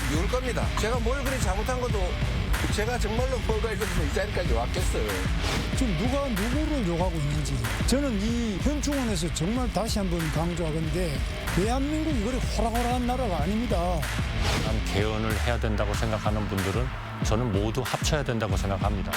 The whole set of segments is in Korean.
미울 겁니다. 제가 뭘 그리 잘못한 것도 제가 정말로 뭐가 있어서 이 자리까지 왔겠어요. 지금 누가 누구를 욕하고 있는지 저는 이 현충원에서 정말 다시 한번 강조하건데 대한민국 이거리 호락호락한 나라가 아닙니다. 난 개헌을 해야 된다고 생각하는 분들은 저는 모두 합쳐야 된다고 생각합니다.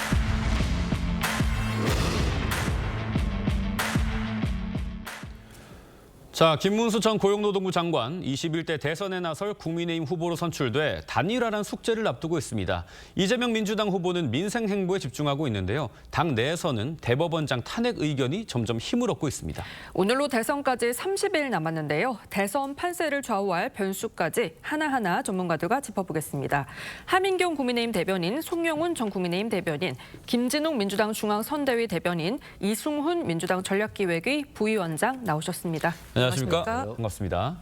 자, 김문수 전 고용노동부 장관 21대 대선에 나설 국민의힘 후보로 선출돼 단일화란 숙제를 앞두고 있습니다. 이재명 민주당 후보는 민생 행보에 집중하고 있는데요. 당 내에서는 대법원장 탄핵 의견이 점점 힘을 얻고 있습니다. 오늘로 대선까지 30일 남았는데요. 대선 판세를 좌우할 변수까지 하나하나 전문가들과 짚어보겠습니다. 하민경 국민의힘 대변인, 송영훈 전 국민의힘 대변인, 김진욱 민주당 중앙선대위 대변인, 이승훈 민주당 전략기획위 부위원장 나오셨습니다. 안녕하십니까? 반갑습니다.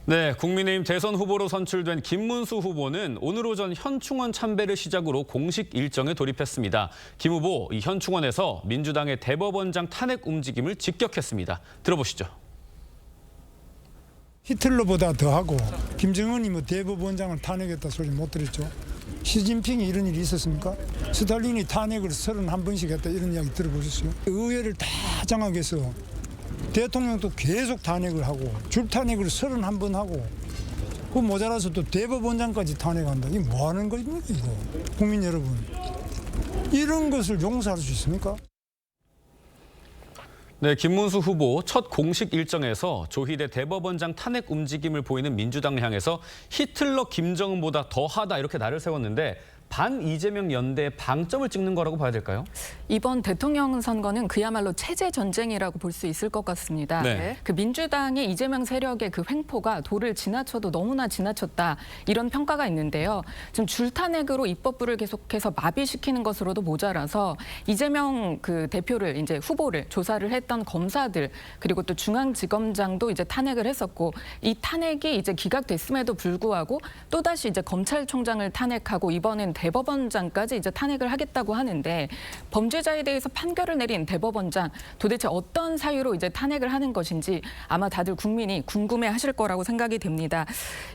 네, 국민의힘 대선 후보로 선출된 김문수 후보는 오늘 오전 현충원 참배를 시작으로 공식 일정에 돌입했습니다. 김 후보, 이 현충원에서 민주당의 대법원장 탄핵 움직임을 직격했습니다. 들어보시죠. 히틀러보다 더하고 김정은이 뭐 대법원장을 탄핵했다 소리 못 들었죠. 시진핑이 이런 일이 있었습니까? 스탈린이 탄핵을 31번씩 했다 이런 이야기 들어보셨어요? 의회를 다 장악해서 대통령도 계속 탄핵을 하고 줄탄핵을 31번 하고 그 모자라서 또 대법원장까지 탄핵한다. 이게 뭐 하는 겁니까 이거? 국민 여러분. 이런 것을 용서할 수 있습니까? 네, 김문수 후보 첫 공식 일정에서 조희대 대법원장 탄핵 움직임을 보이는 민주당을 향해서 히틀러 김정은보다 더하다 이렇게 날을 세웠는데 반 이재명 연대의 방점을 찍는 거라고 봐야 될까요? 이번 대통령 선거는 그야말로 체제 전쟁이라고 볼 수 있을 것 같습니다. 네. 그 민주당의 이재명 세력의 그 횡포가 도를 지나쳐도 너무나 지나쳤다 이런 평가가 있는데요. 지금 줄탄핵으로 입법부를 계속해서 마비시키는 것으로도 모자라서 이재명 그 대표를 이제 후보를 조사를 했던 검사들 그리고 또 중앙지검장도 이제 탄핵을 했었고 이 탄핵이 이제 기각됐음에도 불구하고 또 다시 이제 검찰총장을 탄핵하고 이번엔 대법원장까지 이제 탄핵을 하겠다고 하는데 범죄자에 대해서 판결을 내린 대법원장 도대체 어떤 사유로 이제 탄핵을 하는 것인지 아마 다들 국민이 궁금해하실 거라고 생각이 됩니다.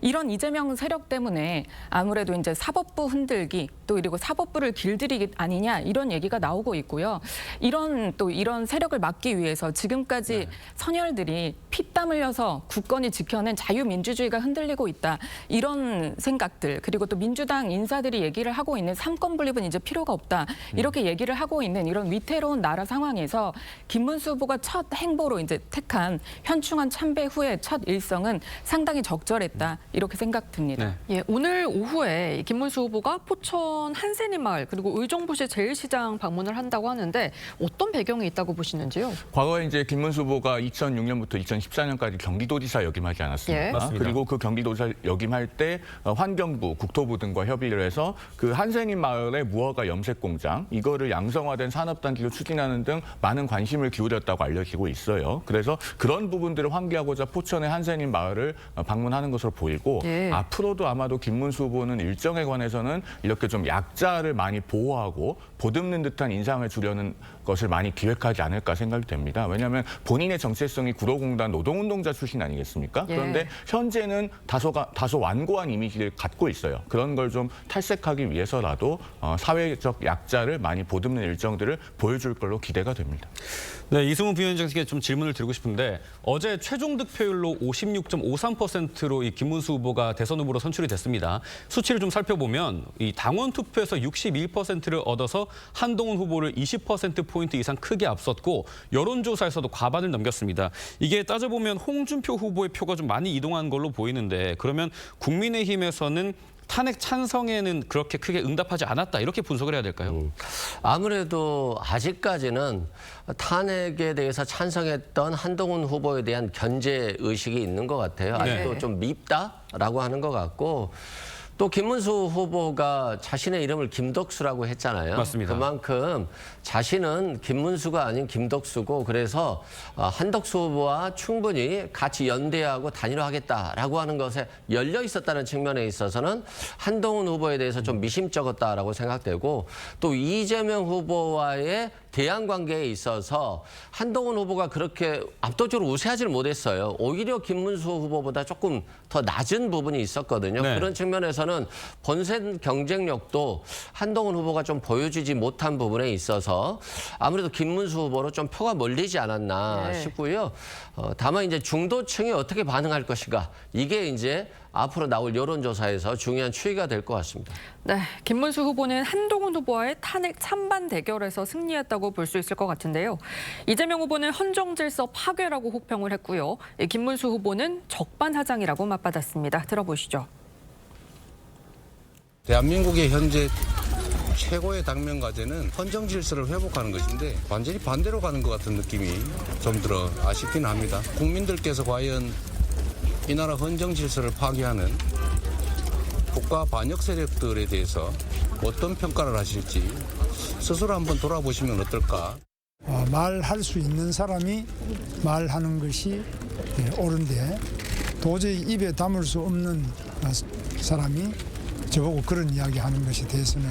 이런 이재명 세력 때문에 아무래도 이제 사법부 흔들기 또 그리고 사법부를 길들이기 아니냐 이런 얘기가 나오고 있고요. 이런 세력을 막기 위해서 지금까지 선열들이 피땀 흘려서 굳건히 지켜낸 자유민주주의가 흔들리고 있다 이런 생각들 그리고 또 민주당 인사들이 얘기를 하고 있는 삼권 분립은 이제 필요가 없다 이렇게 얘기를 하고 있는 이런 위태로운 나라 상황에서 김문수 후보가 첫 행보로 이제 택한 현충원 참배 후의 첫 일성은 상당히 적절했다 이렇게 생각됩니다. 네. 예, 오늘 오후에 김문수 후보가 포천 한센이 마을 그리고 의정부시 제일시장 방문을 한다고 하는데 어떤 배경이 있다고 보시는지요? 과거에 이제 김문수 후보가 2006년부터 2014년까지 경기도지사 역임하지 않았습니까? 예. 맞습니다. 그리고 그 경기도지사 역임할 때 환경부, 국토부 등과 협의를 해서 그 한센인 마을의 무허가 염색 공장 이거를 양성화된 산업단지로 추진하는 등 많은 관심을 기울였다고 알려지고 있어요. 그래서 그런 부분들을 환기하고자 포천의 한센인 마을을 방문하는 것으로 보이고 예. 앞으로도 아마도 김문수 후보는 일정에 관해서는 이렇게 좀 약자를 많이 보호하고 보듬는 듯한 인상을 주려는 것을 많이 기획하지 않을까 생각이 됩니다. 왜냐하면 본인의 정체성이 구로공단 노동운동자 출신 아니겠습니까? 예. 그런데 현재는 다소 완고한 이미지를 갖고 있어요. 그런 걸 좀 탈색하기 위해서라도 사회적 약자를 많이 보듬는 일정들을 보여줄 걸로 기대가 됩니다. 네, 이승훈 부위원장께 좀 질문을 드리고 싶은데 어제 최종 득표율로 56.53%로 이 김문수 후보가 대선 후보로 선출이 됐습니다. 수치를 좀 살펴보면 이 당원 투표에서 61%를 얻어서 한동훈 후보를 20%포인트 이상 크게 앞섰고 여론조사에서도 과반을 넘겼습니다. 이게 따져보면 홍준표 후보의 표가 좀 많이 이동한 걸로 보이는데 그러면 국민의힘에서는 탄핵 찬성에는 그렇게 크게 응답하지 않았다 이렇게 분석을 해야 될까요? 아무래도 아직까지는 탄핵에 대해서 찬성했던 한동훈 후보에 대한 견제 의식이 있는 것 같아요. 아직도 네. 좀 밉다라고 하는 것 같고 또 김문수 후보가 자신의 이름을 김덕수라고 했잖아요. 맞습니다. 그만큼 자신은 김문수가 아닌 김덕수고 그래서 한덕수 후보와 충분히 같이 연대하고 단일화하겠다라고 하는 것에 열려 있었다는 측면에 있어서는 한동훈 후보에 대해서 좀 미심쩍었다라고 생각되고 또 이재명 후보와의 대안 관계에 있어서 한동훈 후보가 그렇게 압도적으로 우세하지는 못했어요. 오히려 김문수 후보보다 조금 더 낮은 부분이 있었거든요. 네. 그런 측면에서는 본선 경쟁력도 한동훈 후보가 좀 보여주지 못한 부분에 있어서 아무래도 김문수 후보로 좀 표가 몰리지 않았나 네. 싶고요. 다만 이제 중도층이 어떻게 반응할 것인가 이게 이제 앞으로 나올 여론조사에서 중요한 추이가 될 것 같습니다. 네, 김문수 후보는 한동훈 후보와의 탄핵 찬반 대결에서 승리했다고 볼 수 있을 것 같은데요. 이재명 후보는 헌정질서 파괴라고 혹평을 했고요. 김문수 후보는 적반하장이라고 맞받았습니다. 들어보시죠. 대한민국의 현재 최고의 당면 과제는 헌정 질서를 회복하는 것인데 완전히 반대로 가는 것 같은 느낌이 좀 들어 아쉽긴 합니다. 국민들께서 과연 이 나라 헌정 질서를 파괴하는 국가 반역 세력들에 대해서 어떤 평가를 하실지 스스로 한번 돌아보시면 어떨까. 말할 수 있는 사람이 말하는 것이 옳은데 도저히 입에 담을 수 없는 사람이 저보고 그런 이야기하는 것에 대해서는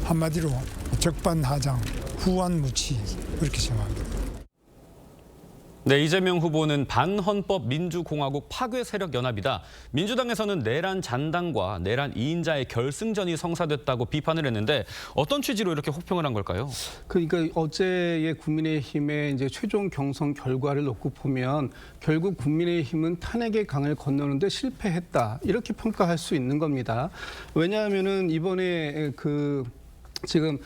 한마디로 적반하장, 후한무치 그렇게 생각합니다. 네, 이재명 후보는 반헌법 민주공화국 파괴 세력 연합이다. 민주당에서는 내란 잔당과 내란 2인자의 결승전이 성사됐다고 비판을 했는데 어떤 취지로 이렇게 혹평을 한 걸까요? 그러니까 어제의 국민의힘의 이제 최종 경선 결과를 놓고 보면 결국 국민의힘은 탄핵의 강을 건너는데 실패했다 이렇게 평가할 수 있는 겁니다. 왜냐하면은 이번에 지금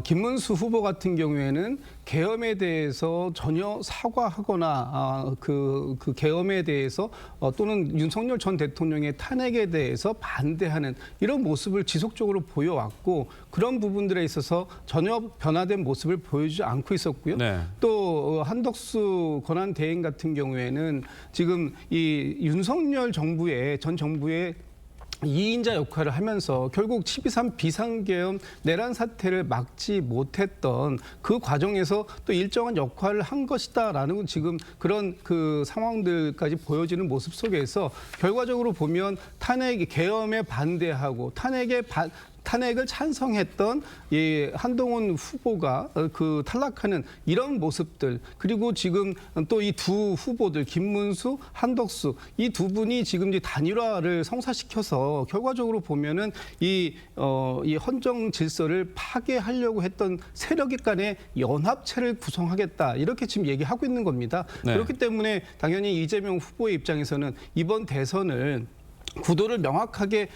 김문수 후보 같은 경우에는 계엄에 대해서 전혀 사과하거나 그 계엄에 대해서 또는 윤석열 전 대통령의 탄핵에 대해서 반대하는 이런 모습을 지속적으로 보여왔고 그런 부분들에 있어서 전혀 변화된 모습을 보여주지 않고 있었고요. 네. 또 한덕수 권한대행 같은 경우에는 지금 이 윤석열 정부의 전 정부의 2인자 역할을 하면서 결국 12.3 비상계엄 내란 사태를 막지 못했던 그 과정에서 또 일정한 역할을 한 것이다라는 지금 그런 그 상황들까지 보여지는 모습 속에서 결과적으로 보면 탄핵 계엄에 반대하고 탄핵을 찬성했던 한동훈 후보가 그 탈락하는 이런 모습들 그리고 지금 또 이 두 후보들 김문수, 한덕수 이 두 분이 지금 이제 단일화를 성사시켜서 결과적으로 보면은 이 헌정 질서를 파괴하려고 했던 세력 간의 연합체를 구성하겠다 이렇게 지금 얘기하고 있는 겁니다. 네. 그렇기 때문에 당연히 이재명 후보의 입장에서는 이번 대선을 구도를 명확하게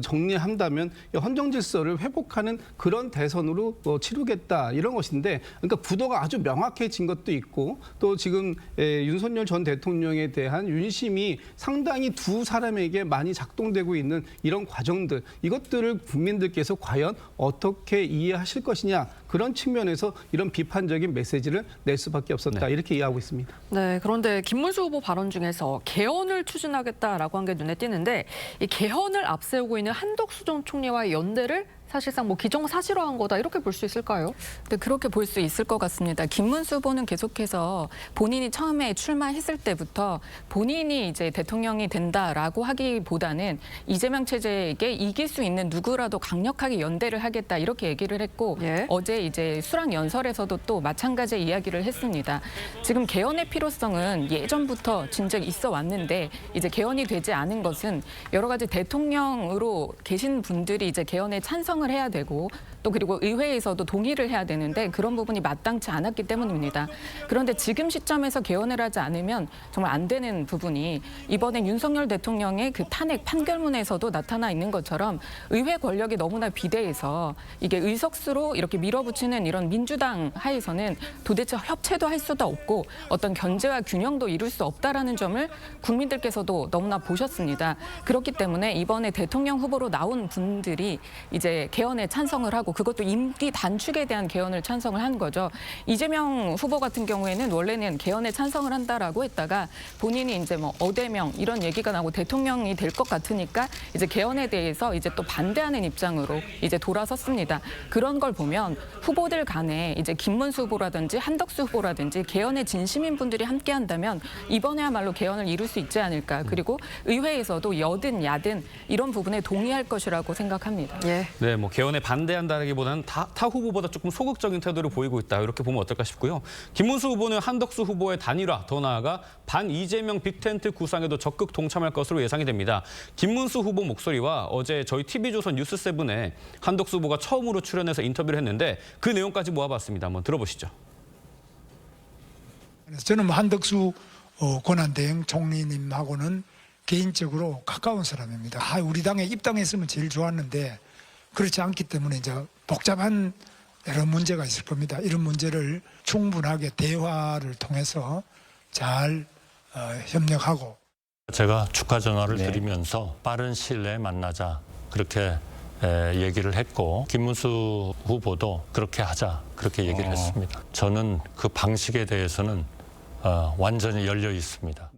정리한다면 헌정 질서를 회복하는 그런 대선으로 치르겠다 이런 것인데 그러니까 구도가 아주 명확해진 것도 있고 또 지금 윤석열 전 대통령에 대한 윤심이 상당히 두 사람에게 많이 작동되고 있는 이런 과정들 이것들을 국민들께서 과연 어떻게 이해하실 것이냐 그런 측면에서 이런 비판적인 메시지를 낼 수밖에 없었다 이렇게 이해하고 있습니다. 네, 그런데 김문수 후보 발언 중에서 개헌을 추진하겠다라고 한 게 눈에 띄는데 이 개헌을 앞세우고 있는 한덕수 전 총리와의 연대를 사실상 뭐 기정사실화한 거다 이렇게 볼 수 있을까요? 네, 그렇게 볼 수 있을 것 같습니다. 김문수 후보는 계속해서 본인이 처음에 출마했을 때부터 본인이 이제 대통령이 된다라고 하기보다는 이재명 체제에게 이길 수 있는 누구라도 강력하게 연대를 하겠다 이렇게 얘기를 했고 예. 어제 이제 수락 연설에서도 또 마찬가지 이야기를 했습니다. 지금 개헌의 필요성은 예전부터 진즉 있어 왔는데 이제 개헌이 되지 않은 것은 여러 가지 대통령으로 계신 분들이 이제 개헌에 찬성을 해야 되고 또 그리고 의회에서도 동의를 해야 되는데 그런 부분이 마땅치 않았기 때문입니다. 그런데 지금 시점에서 개헌을 하지 않으면 정말 안 되는 부분이 이번에 윤석열 대통령의 그 탄핵 판결문에서도 나타나 있는 것처럼 의회 권력이 너무나 비대해서 이게 의석수로 이렇게 밀어붙이는 이런 민주당 하에서는 도대체 협체도 할 수도 없고 어떤 견제와 균형도 이룰 수 없다라는 점을 국민들께서도 너무나 보셨습니다. 그렇기 때문에 이번에 대통령 후보로 나온 분들이 이제 개헌에 찬성을 하고 그것도 임기 단축에 대한 개헌을 찬성을 한 거죠. 이재명 후보 같은 경우에는 원래는 개헌에 찬성을 한다라고 했다가 본인이 이제 뭐 어대명 이런 얘기가 나고 대통령이 될 것 같으니까 이제 개헌에 대해서 이제 또 반대하는 입장으로 이제 돌아섰습니다. 그런 걸 보면 후보들 간에 이제 김문수 후보라든지 한덕수 후보라든지 개헌에 진심인 분들이 함께한다면 이번에야말로 개헌을 이룰 수 있지 않을까. 그리고 의회에서도 여든 야든 이런 부분에 동의할 것이라고 생각합니다. 예. 네, 뭐 개헌에 반대한다기보다는 타 후보보다 조금 소극적인 태도를 보이고 있다. 이렇게 보면 어떨까 싶고요. 김문수 후보는 한덕수 후보의 단일화, 더 나아가 반 이재명 빅텐트 구상에도 적극 동참할 것으로 예상이 됩니다. 김문수 후보 목소리와 어제 저희 TV조선 뉴스7에 한덕수 후보가 처음으로 출연해서 인터뷰를 했는데 그 내용까지 모아봤습니다. 한번 들어보시죠. 저는 한덕수 권한대행 총리님하고는 개인적으로 가까운 사람입니다. 우리 당에 입당했으면 제일 좋았는데 그렇지 않기 때문에 이제 복잡한 여러 문제가 있을 겁니다. 이런 문제를 충분하게 대화를 통해서 잘 협력하고. 제가 축하 전화를 드리면서 빠른 시일 내에 만나자 그렇게 얘기를 했고 김문수 후보도 그렇게 하자 그렇게 얘기를 했습니다. 저는 그 방식에 대해서는 완전히 열려 있습니다.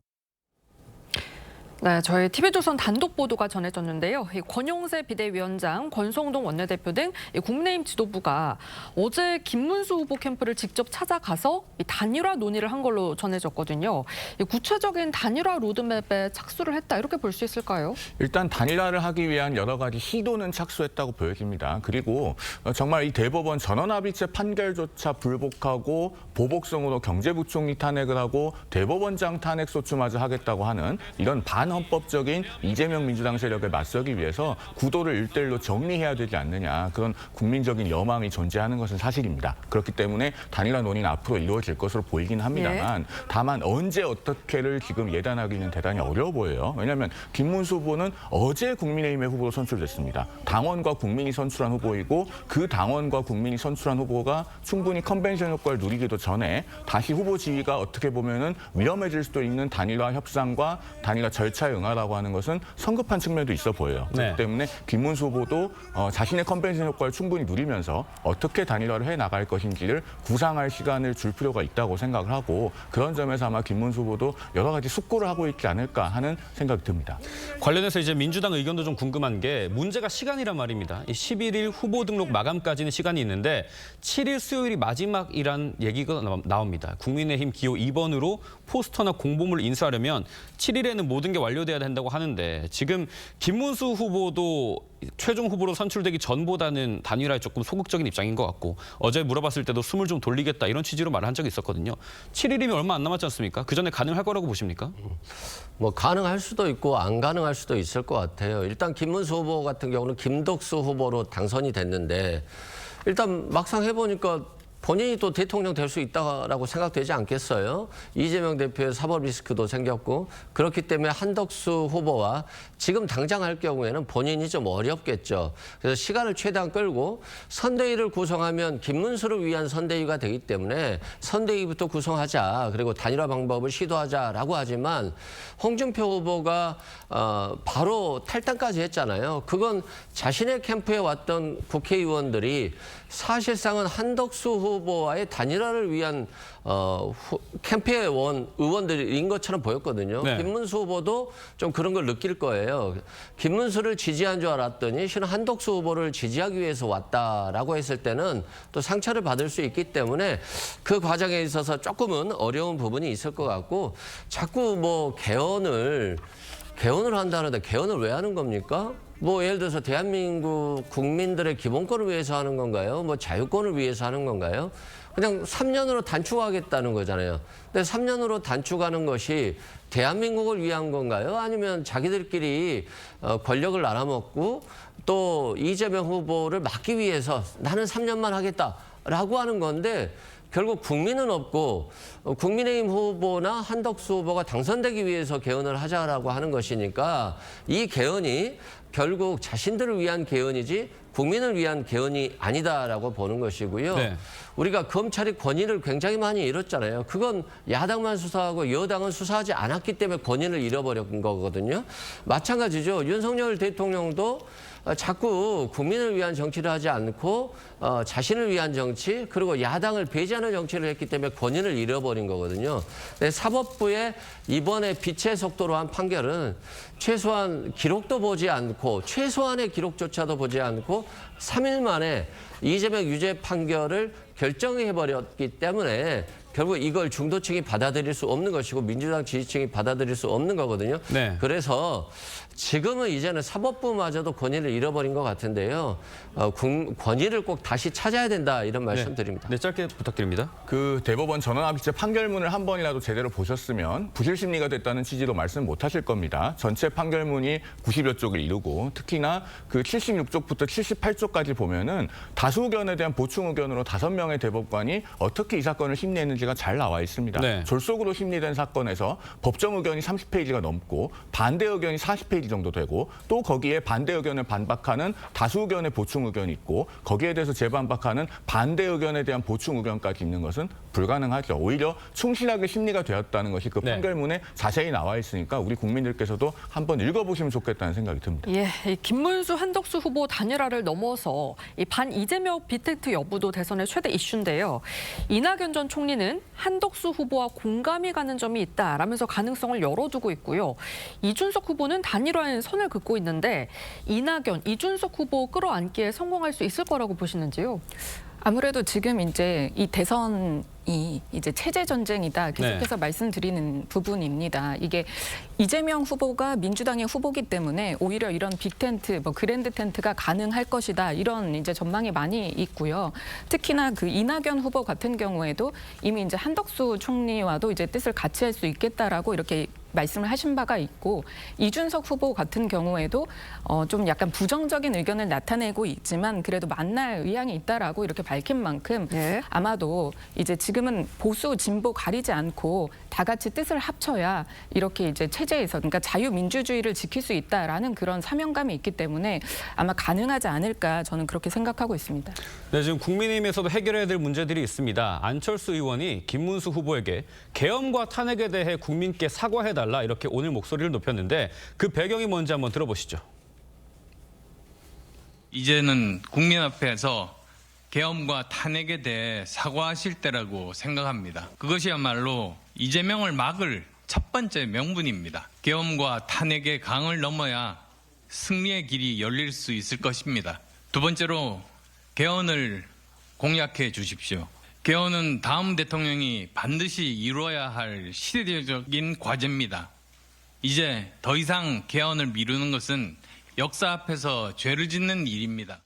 네, 저희 TV조선 단독 보도가 전해졌는데요. 권용세 비대위원장, 권성동 원내대표 등 국민의힘 지도부가 어제 김문수 후보 캠프를 직접 찾아가서 단일화 논의를 한 걸로 전해졌거든요. 구체적인 단일화 로드맵에 착수를 했다, 이렇게 볼 수 있을까요? 일단 단일화를 하기 위한 여러 가지 시도는 착수했다고 보여집니다. 그리고 정말 이 대법원 전원합의체 판결조차 불복하고 보복성으로 경제부총리 탄핵을 하고 대법원장 탄핵 소추마저 하겠다고 하는 이런 반헌법적인 이재명 민주당 세력에 맞서기 위해서 구도를 1대1로 정리해야 되지 않느냐, 그런 국민적인 여망이 존재하는 것은 사실입니다. 그렇기 때문에 단일화 논의는 앞으로 이루어질 것으로 보이긴 합니다만 다만 언제 어떻게를 지금 예단하기는 대단히 어려워 보여요. 왜냐하면 김문수 후보는 어제 국민의힘의 후보로 선출됐습니다. 당원과 국민이 선출한 후보이고 그 당원과 국민이 선출한 후보가 충분히 컨벤션 효과를 누리기도 전에 다시 후보 지위가 어떻게 보면은 위험해질 수도 있는 단일화 협상과 단일화 절차에 응하라고 하는 것은 성급한 측면도 있어 보여요. 그렇기 때문에 김문수 후보도 자신의 컨벤션 효과를 충분히 누리면서 어떻게 단일화를 해나갈 것인지를 구상할 시간을 줄 필요가 있다고 생각을 하고 그런 점에서 아마 김문수 후보도 여러 가지 숙고를 하고 있지 않을까 하는 생각이 듭니다. 관련해서 이제 민주당 의견도 좀 궁금한 게 문제가 시간이란 말입니다. 11일 후보 등록 마감까지는 시간이 있는데 7일 수요일이 마지막이란 얘기가 나옵니다. 국민의힘 기호 2번으로 포스터나 공보물을 인수하려면 7일에는 모든 게 완료돼야 된다고 하는데 지금 김문수 후보도 최종 후보로 선출되기 전보다는 단일화에 조금 소극적인 입장인 것 같고 어제 물어봤을 때도 숨을 좀 돌리겠다 이런 취지로 말을 한 적이 있었거든요. 7일이면 얼마 안 남았지 않습니까? 그 전에 가능할 거라고 보십니까? 뭐 가능할 수도 있고 안 가능할 수도 있을 것 같아요. 일단 김문수 후보 같은 경우는 김덕수 후보로 당선이 됐는데 일단 막상 해보니까 본인이 또 대통령 될 수 있다라고 생각되지 않겠어요? 이재명 대표의 사법 리스크도 생겼고 그렇기 때문에 한덕수 후보와 지금 당장 할 경우에는 본인이 좀 어렵겠죠. 그래서 시간을 최대한 끌고 선대위를 구성하면 김문수를 위한 선대위가 되기 때문에 선대위부터 구성하자. 그리고 단일화 방법을 시도하자라고 하지만 홍준표 후보가 바로 탈당까지 했잖아요. 그건 자신의 캠프에 왔던 국회의원들이 사실상은 한덕수 후보와의 단일화를 위한 캠프에 온 의원들인 것처럼 보였거든요. 김문수 후보도 좀 그런 걸 느낄 거예요. 김문수를 지지한 줄 알았더니 실은 한덕수 후보를 지지하기 위해서 왔다라고 했을 때는 또 상처를 받을 수 있기 때문에 그 과정에 있어서 조금은 어려운 부분이 있을 것 같고 자꾸 뭐 개헌을 한다는데 개헌을 왜 하는 겁니까? 뭐 예를 들어서 대한민국 국민들의 기본권을 위해서 하는 건가요? 뭐 자유권을 위해서 하는 건가요? 그냥 3년으로 단축하겠다는 거잖아요. 근데 3년으로 단축하는 것이 대한민국을 위한 건가요? 아니면 자기들끼리 권력을 나눠먹고 또 이재명 후보를 막기 위해서 나는 3년만 하겠다라고 하는 건데 결국 국민은 없고 국민의힘 후보나 한덕수 후보가 당선되기 위해서 개헌을 하자라고 하는 것이니까 이 개헌이 결국 자신들을 위한 개헌이지 국민을 위한 개헌이 아니다라고 보는 것이고요. 우리가 검찰이 권위를 굉장히 많이 잃었잖아요. 그건 야당만 수사하고 여당은 수사하지 않았기 때문에 권위를 잃어버린 거거든요. 마찬가지죠. 윤석열 대통령도 자꾸 국민을 위한 정치를 하지 않고 자신을 위한 정치 그리고 야당을 배제하는 정치를 했기 때문에 권위를 잃어버린 거거든요. 사법부의 이번에 빛의 속도로 한 판결은 최소한 기록도 보지 않고 최소한의 기록조차도 보지 않고 3일 만에 이재명 유죄 판결을 결정해버렸기 때문에 결국 이걸 중도층이 받아들일 수 없는 것이고 민주당 지지층이 받아들일 수 없는 거거든요. 네. 그래서 지금은 이제는 사법부마저도 권위를 잃어버린 것 같은데요. 권위를 꼭 다시 찾아야 된다 이런 말씀드립니다. 네, 짧게 부탁드립니다. 그 대법원 전원합의체 판결문을 한 번이라도 제대로 보셨으면 부실 심리가 됐다는 취지로 말씀 못 하실 겁니다. 전체 판결문이 90여 쪽을 이루고 특히나 그 76쪽부터 78쪽까지 보면은 다수 의견에 대한 보충 의견으로 5명의 대법관이 어떻게 이 사건을 심리했는지가 잘 나와 있습니다. 네. 졸속으로 심리된 사건에서 법정 의견이 30페이지가 넘고 반대 의견이 40페이지 정도 되고 또 거기에 반대 의견을 반박하는 다수 의견의 보충 의견이 있고 거기에 대해서 재반박하는 반대 의견에 대한 보충 의견까지 있는 것은 불가능하죠. 오히려 충실하게 심리가 되었다는 것이 그 판결문에 자세히 나와 있으니까 우리 국민들께서도 한번 읽어보시면 좋겠다는 생각이 듭니다. 예, 이 김문수, 한덕수 후보 단일화를 넘어서 이 반 이재명 빅텐트 여부도 대선의 최대 이슈인데요. 이낙연 전 총리는 한덕수 후보와 공감이 가는 점이 있다라면서 가능성을 열어두고 있고요. 이준석 후보는 단일화에 선을 긋고 있는데 이낙연, 이준석 후보 끌어안기에 성공할 수 있을 거라고 보시는지요? 아무래도 지금 이제 이 대선이 이제 체제 전쟁이다 계속해서 말씀드리는 부분입니다. 이게 이재명 후보가 민주당의 후보기 때문에 오히려 이런 빅텐트, 뭐 그랜드 텐트가 가능할 것이다 이런 이제 전망이 많이 있고요. 특히나 그 이낙연 후보 같은 경우에도 이미 이제 한덕수 총리와도 이제 뜻을 같이 할 수 있겠다라고 이렇게 말씀을 하신 바가 있고 이준석 후보 같은 경우에도 좀 약간 부정적인 의견을 나타내고 있지만 그래도 만날 의향이 있다라고 이렇게 밝힌 만큼 아마도 이제 지금은 보수 진보 가리지 않고 다 같이 뜻을 합쳐야 이렇게 이제 체제에서 그러니까 자유민주주의를 지킬 수 있다라는 그런 사명감이 있기 때문에 아마 가능하지 않을까 저는 그렇게 생각하고 있습니다. 네, 지금 국민의힘에서도 해결해야 될 문제들이 있습니다. 안철수 의원이 김문수 후보에게 계엄과 탄핵에 대해 국민께 사과해달라 이렇게 오늘 목소리를 높였는데 그 배경이 뭔지 한번 들어보시죠. 이제는 국민 앞에서 계엄과 탄핵에 대해 사과하실 때라고 생각합니다. 그것이야말로 이재명을 막을 첫 번째 명분입니다. 계엄과 탄핵의 강을 넘어야 승리의 길이 열릴 수 있을 것입니다. 두 번째로 개헌을 공약해 주십시오. 개헌은 다음 대통령이 반드시 이루어야 할 시대적인 과제입니다. 이제 더 이상 개헌을 미루는 것은 역사 앞에서 죄를 짓는 일입니다.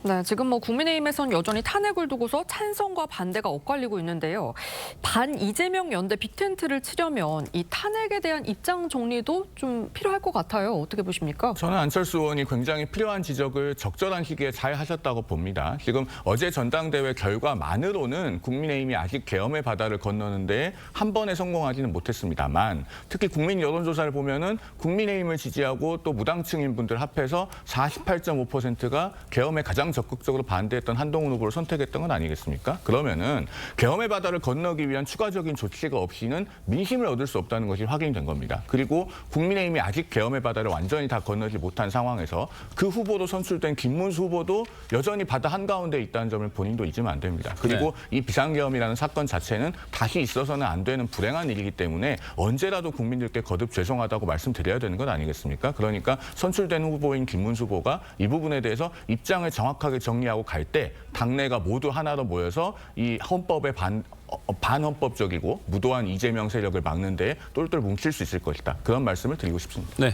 네, 지금 뭐 국민의힘에선 여전히 탄핵을 두고서 찬성과 반대가 엇갈리고 있는데요. 반 이재명 연대 빅텐트를 치려면 이 탄핵에 대한 입장 정리도 좀 필요할 것 같아요. 어떻게 보십니까? 저는 안철수 의원이 굉장히 필요한 지적을 적절한 시기에 잘 하셨다고 봅니다. 지금 어제 전당대회 결과만으로는 국민의힘이 아직 계엄의 바다를 건너는데 한 번에 성공하지는 못했습니다만 특히 국민 여론조사를 보면은 국민의힘을 지지하고 또 무당층인 분들 합해서 48.5%가 계엄에 가장 적극적으로 반대했던 한동훈 후보를 선택했던 건 아니겠습니까? 그러면은 계엄의 바다를 건너기 위한 추가적인 조치가 없이는 민심을 얻을 수 없다는 것이 확인된 겁니다. 그리고 국민의힘이 아직 계엄의 바다를 완전히 다 건너지 못한 상황에서 그 후보로 선출된 김문수 후보도 여전히 바다 한가운데 있다는 점을 본인도 잊으면 안 됩니다. 그리고 이 비상계엄이라는 사건 자체는 다시 있어서는 안 되는 불행한 일이기 때문에 언제라도 국민들께 거듭 죄송하다고 말씀드려야 되는 것 아니겠습니까? 그러니까 선출된 후보인 김문수 후보가 이 부분에 대해서 입장을 정확하게 정리하고 갈 때 당내가 모두 하나로 모여서 이 헌법의 반헌법적이고 무도한 이재명 세력을 막는 데 똘똘 뭉칠 수 있을 것이다. 그런 말씀을 드리고 싶습니다. 네.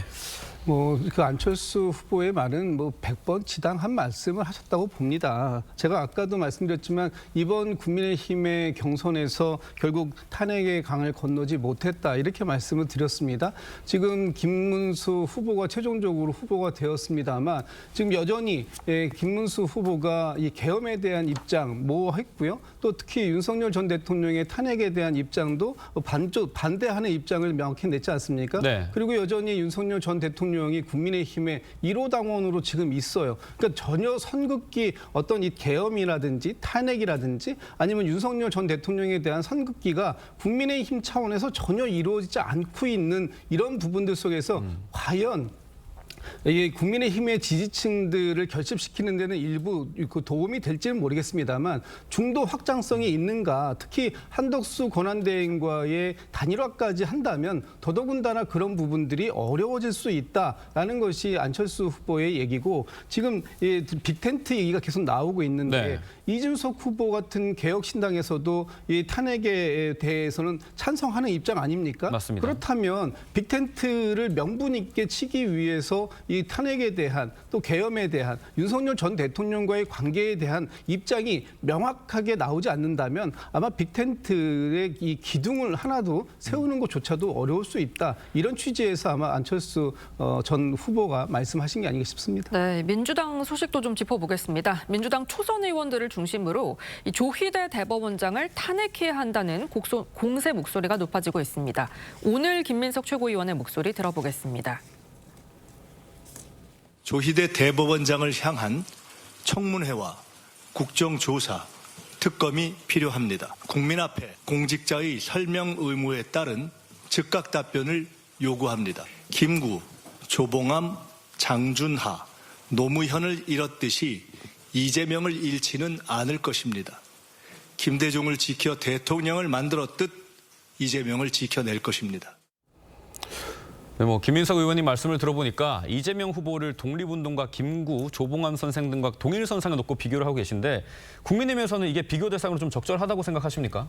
그 안철수 후보의 말은 100번 지당한 말씀을 하셨다고 봅니다. 제가 아까도 말씀드렸지만 이번 국민의힘의 경선에서 결국 탄핵의 강을 건너지 못했다 이렇게 말씀을 드렸습니다. 지금 김문수 후보가 최종적으로 후보가 되었습니다만 지금 여전히 김문수 후보가 이 계엄에 대한 입장 했고요. 또 특히 윤석열 전 대통령의 탄핵에 대한 입장도 반대하는 입장을 명확히 냈지 않습니까? 네. 그리고 여전히 윤석열 전 대통령이 국민의힘의 1호 당원으로 지금 있어요. 그러니까 전혀 선긋기 어떤 이 계엄이라든지 탄핵이라든지 아니면 윤석열 전 대통령에 대한 선긋기가 국민의힘 차원에서 전혀 이루어지지 않고 있는 이런 부분들 속에서 과연 이게 국민의힘의 지지층들을 결집시키는 데는 일부 그 도움이 될지는 모르겠습니다만 중도 확장성이 있는가, 특히 한덕수 권한대행과의 단일화까지 한다면 더더군다나 그런 부분들이 어려워질 수 있다라는 것이 안철수 후보의 얘기고, 지금 빅텐트 얘기가 계속 나오고 있는데 이준석 후보 같은 개혁신당에서도 이 탄핵에 대해서는 찬성하는 입장 아닙니까? 맞습니다. 그렇다면 빅텐트를 명분 있게 치기 위해서 이 탄핵에 대한 또 계엄에 대한 윤석열 전 대통령과의 관계에 대한 입장이 명확하게 나오지 않는다면 아마 빅텐트의 이 기둥을 하나도 세우는 것조차도 어려울 수 있다. 이런 취지에서 아마 안철수 전 후보가 말씀하신 게 아닌가 싶습니다. 네, 민주당 소식도 좀 짚어보겠습니다. 민주당 초선 의원들을 중심으로 이 조희대 대법원장을 탄핵해야 한다는 공세 목소리가 높아지고 있습니다. 오늘 김민석 최고위원의 목소리 들어보겠습니다. 조희대 대법원장을 향한 청문회와 국정조사, 특검이 필요합니다. 국민 앞에 공직자의 설명 의무에 따른 즉각 답변을 요구합니다. 김구, 조봉암, 장준하, 노무현을 잃었듯이 이재명을 잃지는 않을 것입니다. 김대중을 지켜 대통령을 만들었듯 이재명을 지켜낼 것입니다. 네, 김민석 의원님 말씀을 들어보니까 이재명 후보를 독립운동가 김구, 조봉암 선생 등과 동일선상에 놓고 비교를 하고 계신데 국민의힘에서는 이게 비교 대상으로 좀 적절하다고 생각하십니까?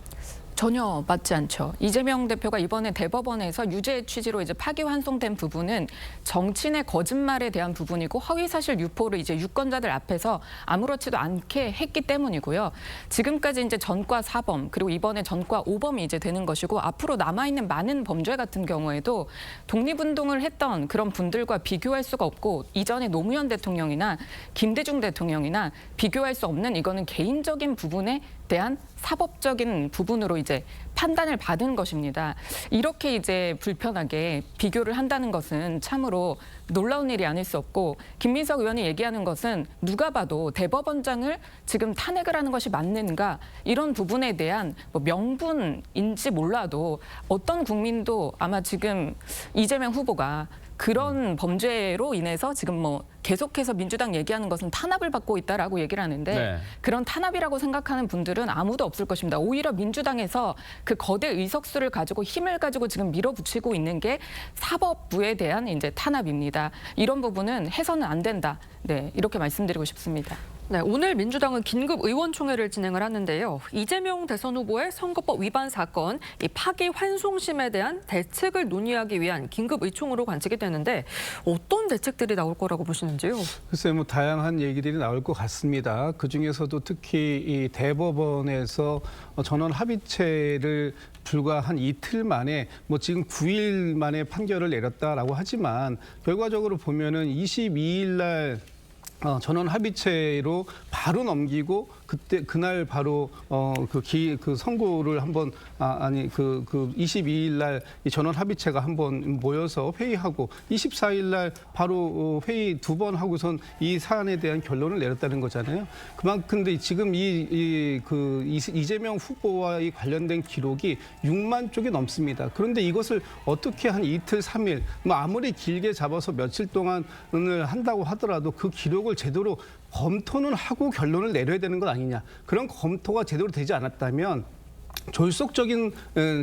전혀 맞지 않죠. 이재명 대표가 이번에 대법원에서 유죄 취지로 이제 파기환송된 부분은 정치인의 거짓말에 대한 부분이고 허위사실 유포를 이제 유권자들 앞에서 아무렇지도 않게 했기 때문이고요. 지금까지 이제 전과 4범 그리고 이번에 전과 5범이 이제 되는 것이고 앞으로 남아있는 많은 범죄 같은 경우에도 독립운동을 했던 그런 분들과 비교할 수가 없고 이전에 노무현 대통령이나 김대중 대통령이나 비교할 수 없는 이거는 개인적인 부분에 대한 사법적인 부분으로 이제 판단을 받은 것입니다. 이렇게 이제 불편하게 비교를 한다는 것은 참으로 놀라운 일이 아닐 수 없고 김민석 의원이 얘기하는 것은 누가 봐도 대법원장을 지금 탄핵을 하는 것이 맞는가 이런 부분에 대한 뭐 명분인지 몰라도 어떤 국민도 아마 지금 이재명 후보가 그런 범죄로 인해서 지금 뭐 계속해서 민주당 얘기하는 것은 탄압을 받고 있다라고 얘기를 하는데 그런 탄압이라고 생각하는 분들은 아무도 없을 것입니다. 오히려 민주당에서 그 거대 의석수를 가지고 힘을 가지고 지금 밀어붙이고 있는 게 사법부에 대한 이제 탄압입니다. 이런 부분은 해서는 안 된다. 네, 이렇게 말씀드리고 싶습니다. 네, 오늘 민주당은 긴급 의원총회를 진행을 하는데요. 이재명 대선 후보의 선거법 위반 사건, 이 파기환송심에 대한 대책을 논의하기 위한 긴급 의총으로 관측이 되는데 어떤 대책들이 나올 거라고 보시는지요? 글쎄요, 뭐 다양한 얘기들이 나올 것 같습니다. 그중에서도 특히 이 대법원에서 전원 합의체를 불과 한 이틀 만에 뭐 지금 9일 만에 판결을 내렸다라고 하지만 결과적으로 보면은 22일 날 전원 합의체로 바로 넘기고 그날 바로 그 선고를 한번 22일 날 이 전원 합의체가 한번 모여서 회의하고 24일 날 바로 회의 2번 하고선 이 사안에 대한 결론을 내렸다는 거잖아요. 그만큼 근데 지금 이재명 후보와 이 관련된 기록이 6만 쪽이 넘습니다. 그런데 이것을 어떻게 한 이틀 3일 뭐 아무리 길게 잡아서 며칠 동안을 한다고 하더라도 그 기록을 제대로 검토는 하고 결론을 내려야 되는 것 아니냐. 그런 검토가 제대로 되지 않았다면 졸속적인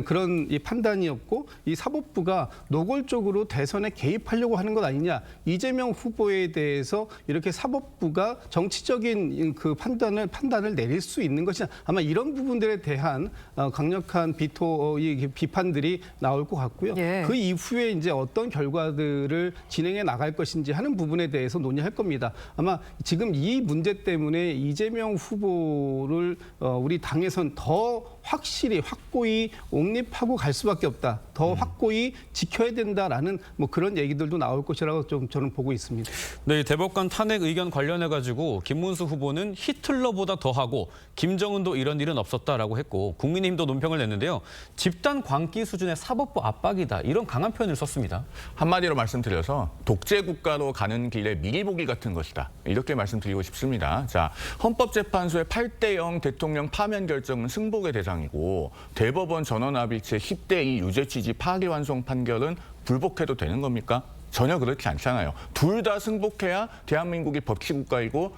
그런 이 판단이었고 이 사법부가 노골적으로 대선에 개입하려고 하는 것 아니냐. 이재명 후보에 대해서 이렇게 사법부가 정치적인 그 판단을 내릴 수 있는 것이 아마 이런 부분들에 대한 강력한 비판들이 나올 것 같고요. 그 이후에 이제 어떤 결과들을 진행해 나갈 것인지 하는 부분에 대해서 논의할 겁니다. 아마 지금 이 문제 때문에 이재명 후보를 우리 당에선 더 확실히 확고히 옹립하고 갈 수밖에 없다. 더 확고히 지켜야 된다라는 뭐 그런 얘기들도 나올 것이라고 좀 저는 보고 있습니다. 네, 대법관 탄핵 의견 관련해가지고 김문수 후보는 히틀러보다 더하고 김정은도 이런 일은 없었다라고 했고 국민의힘도 논평을 냈는데요. 집단 광기 수준의 사법부 압박이다. 이런 강한 표현을 썼습니다. 한마디로 말씀드려서 독재 국가로 가는 길에 미리 보기 같은 것이다. 이렇게 말씀드리고 싶습니다. 자, 헌법재판소의 8대0 대통령 파면 결정은 승복의 대상이고 대법원 전원합의체 10대2 유죄 취지 파기환송 판결은 불복해도 되는 겁니까? 전혀 그렇지 않잖아요. 둘 다 승복해야 대한민국이 법치국가이고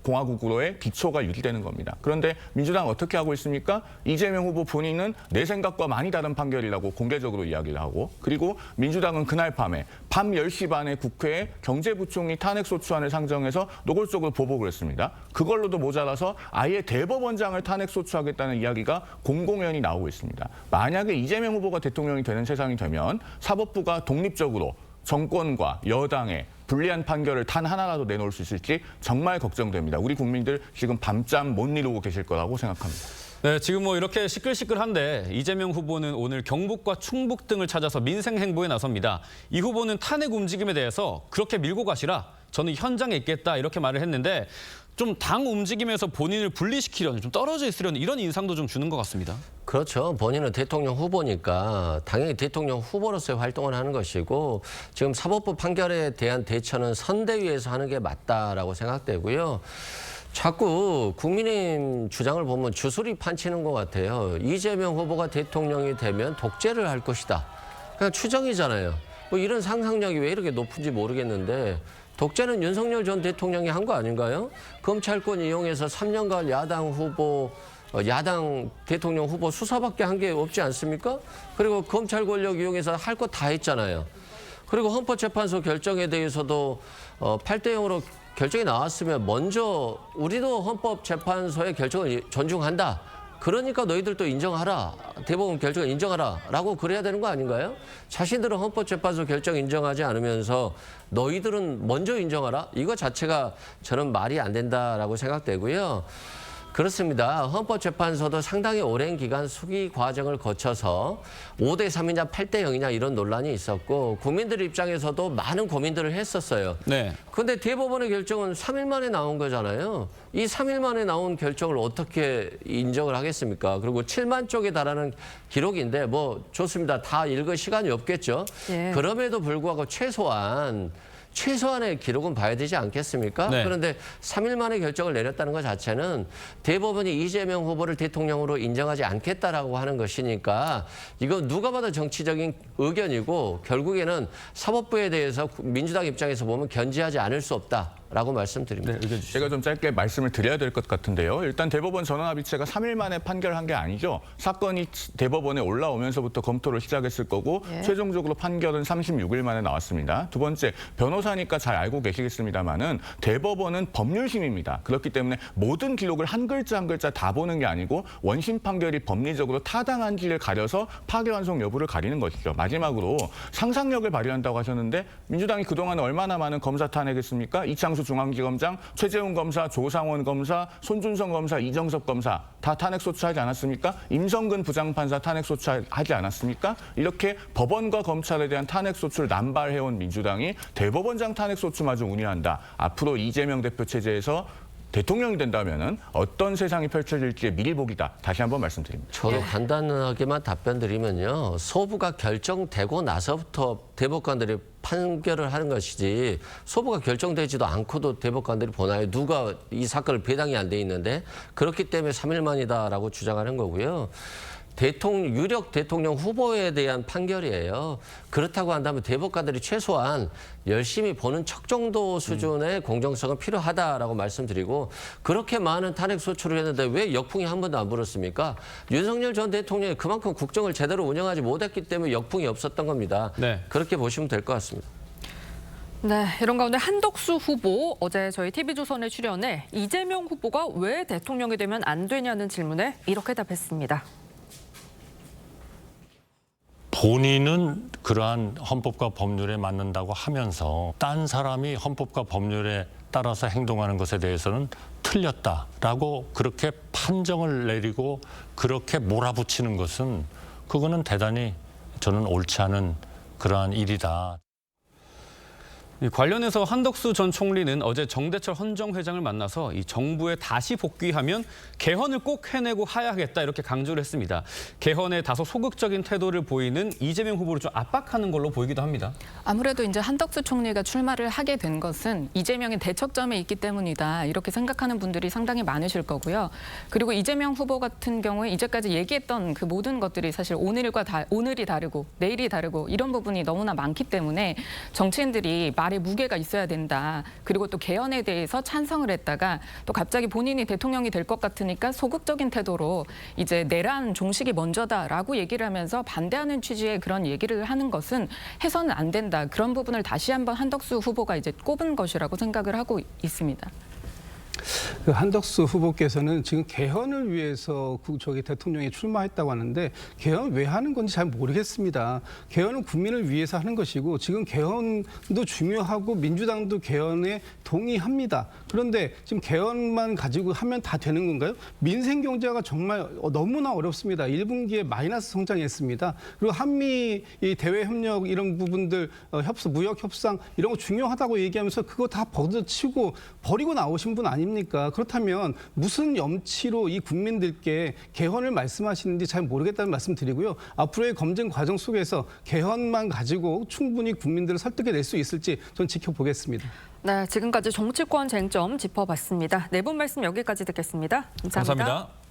공화국으로의 기초가 유지되는 겁니다. 그런데 민주당 어떻게 하고 있습니까? 이재명 후보 본인은 내 생각과 많이 다른 판결이라고 공개적으로 이야기를 하고, 그리고 민주당은 그날 밤에 밤 10시 반에 국회에 경제부총리 탄핵소추안을 상정해서 노골적으로 보복을 했습니다. 그걸로도 모자라서 아예 대법원장을 탄핵소추하겠다는 이야기가 공공연히 나오고 있습니다. 만약에 이재명 후보가 대통령이 되는 세상이 되면 사법부가 독립적으로 정권과 여당의 불리한 판결을 단 하나라도 내놓을 수 있을지 정말 걱정됩니다. 우리 국민들 지금 밤잠 못 이루고 계실 거라고 생각합니다. 네, 지금 뭐 이렇게 시끌시끌한데 이재명 후보는 오늘 경북과 충북 등을 찾아서 민생 행보에 나섭니다. 이 후보는 탄핵 움직임에 대해서 그렇게 밀고 가시라, 저는 현장에 있겠다 이렇게 말을 했는데 좀 당 움직임에서 본인을 분리시키려는, 좀 떨어져 있으려는 이런 인상도 좀 주는 것 같습니다. 그렇죠. 본인은 대통령 후보니까 당연히 대통령 후보로서의 활동을 하는 것이고, 지금 사법부 판결에 대한 대처는 선대위에서 하는 게 맞다라고 생각되고요. 자꾸 국민의힘 주장을 보면 주술이 판치는 것 같아요. 이재명 후보가 대통령이 되면 독재를 할 것이다. 그냥 추정이잖아요. 뭐 이런 상상력이 왜 이렇게 높은지 모르겠는데, 독재는 윤석열 전 대통령이 한 거 아닌가요? 검찰권 이용해서 3년간 야당 대통령 후보 수사밖에 한 게 없지 않습니까? 그리고 검찰 권력 이용해서 할 거 다 했잖아요. 그리고 헌법재판소 결정에 대해서도 8대 0으로 결정이 나왔으면 먼저 우리도 헌법재판소의 결정을 존중한다. 그러니까 너희들도 인정하라. 대법원 결정을 인정하라. 라고 그래야 되는 거 아닌가요? 자신들은 헌법재판소 결정 인정하지 않으면서 너희들은 먼저 인정하라. 이거 자체가 저는 말이 안 된다라고 생각되고요. 그렇습니다. 헌법재판소도 상당히 오랜 기간 수기 과정을 거쳐서 5대 3이냐 8대 0이냐 이런 논란이 있었고, 국민들 입장에서도 많은 고민들을 했었어요. 네. 그런데 대법원의 결정은 3일 만에 나온 거잖아요. 이 3일 만에 나온 결정을 어떻게 인정을 하겠습니까? 그리고 7만 쪽에 달하는 기록인데 뭐 좋습니다. 다 읽을 시간이 없겠죠. 예. 그럼에도 불구하고 최소한의 기록은 봐야 되지 않겠습니까? 네. 그런데 3일 만에 결정을 내렸다는 것 자체는 대법원이 이재명 후보를 대통령으로 인정하지 않겠다라고 하는 것이니까 이건 누가 봐도 정치적인 의견이고, 결국에는 사법부에 대해서 민주당 입장에서 보면 견제하지 않을 수 없다라고 말씀드립니다. 네, 의견 주시죠. 제가 좀 짧게 말씀을 드려야 될 것 같은데요. 일단 대법원 전원합의체가 3일 만에 판결한 게 아니죠. 사건이 대법원에 올라오면서부터 검토를 시작했을 거고, 최종적으로 판결은 36일 만에 나왔습니다. 두 번째, 변호사니까 잘 알고 계시겠습니다만은 대법원은 법률심입니다. 그렇기 때문에 모든 기록을 한 글자 한 글자 다 보는 게 아니고 원심 판결이 법리적으로 타당한지를 가려서 파기환송 여부를 가리는 것이죠. 마지막으로 상상력을 발휘한다고 하셨는데, 민주당이 그동안 얼마나 많은 검사 탄핵했습니까? 이창수 중앙지검장, 최재훈 검사, 조상원 검사, 손준성 검사, 이정섭 검사 다 탄핵소추하지 않았습니까? 임성근 부장판사 탄핵소추하지 않았습니까? 이렇게 법원과 검찰에 대한 탄핵소추를 남발해온 민주당이 대법원장 탄핵소추마저 운운한다. 앞으로 이재명 대표 체제에서 대통령이 된다면은 어떤 세상이 펼쳐질지 미리 보기다. 다시 한번 말씀드립니다. 저도 간단하게만 답변 드리면요. 소부가 결정되고 나서부터 대법관들이 판결을 하는 것이지, 소부가 결정되지도 않고도 대법관들이 보나요? 누가 이 사건을 배당이 안 돼 있는데, 그렇기 때문에 3일 만이다라고 주장하는 거고요. 유력 대통령 후보에 대한 판결이에요. 그렇다고 한다면 대법관들이 최소한 열심히 보는 척 정도 수준의 공정성은 필요하다라고 말씀드리고, 그렇게 많은 탄핵 소추를 했는데 왜 역풍이 한 번도 안 불었습니까? 윤석열 전 대통령이 그만큼 국정을 제대로 운영하지 못했기 때문에 역풍이 없었던 겁니다. 네. 그렇게 보시면 될 것 같습니다. 네, 이런 가운데 한덕수 후보 어제 저희 TV조선에 출연해 이재명 후보가 왜 대통령이 되면 안 되냐는 질문에 이렇게 답했습니다. 본인은 그러한 헌법과 법률에 맞는다고 하면서 딴 사람이 헌법과 법률에 따라서 행동하는 것에 대해서는 틀렸다라고 그렇게 판정을 내리고 그렇게 몰아붙이는 것은, 그거는 대단히 저는 옳지 않은 그러한 일이다. 관련해서 한덕수 전 총리는 어제 정대철 헌정회장을 만나서 이 정부에 다시 복귀하면 개헌을 꼭 해내고 하야하겠다 이렇게 강조를 했습니다. 개헌에 다소 소극적인 태도를 보이는 이재명 후보를 좀 압박하는 걸로 보이기도 합니다. 아무래도 이제 한덕수 총리가 출마를 하게 된 것은 이재명이 대척점에 있기 때문이다 이렇게 생각하는 분들이 상당히 많으실 거고요. 그리고 이재명 후보 같은 경우에 이제까지 얘기했던 그 모든 것들이 사실 오늘이 다르고 내일이 다르고 이런 부분이 너무나 많기 때문에 정치인들이 말에 무게가 있어야 된다. 그리고 또 개헌에 대해서 찬성을 했다가 또 갑자기 본인이 대통령이 될 것 같으니까 소극적인 태도로 이제 내란 종식이 먼저다라고 얘기를 하면서 반대하는 취지의 그런 얘기를 하는 것은 해서는 안 된다. 그런 부분을 다시 한번 한덕수 후보가 이제 꼽은 것이라고 생각을 하고 있습니다. 그 한덕수 후보께서는 지금 개헌을 위해서 대통령이 출마했다고 하는데 개헌 왜 하는 건지 잘 모르겠습니다. 개헌은 국민을 위해서 하는 것이고 지금 개헌도 중요하고 민주당도 개헌에 동의합니다. 그런데 지금 개헌만 가지고 하면 다 되는 건가요? 민생 경제가 정말 너무나 어렵습니다. 1분기에 마이너스 성장했습니다. 그리고 한미 대외 협력 이런 부분들 무역 협상 이런 거 중요하다고 얘기하면서 그거 다 벗어치고 버리고 나오신 분 아닙니까? 그렇다면 무슨 염치로 이 국민들께 개헌을 말씀하시는지 잘 모르겠다는 말씀 드리고요. 앞으로의 검증 과정 속에서 개헌만 가지고 충분히 국민들을 설득해낼 수 있을지 전 지켜보겠습니다. 네, 지금까지 정치권 쟁점 짚어봤습니다. 네 분 말씀 여기까지 듣겠습니다. 감사합니다. 감사합니다.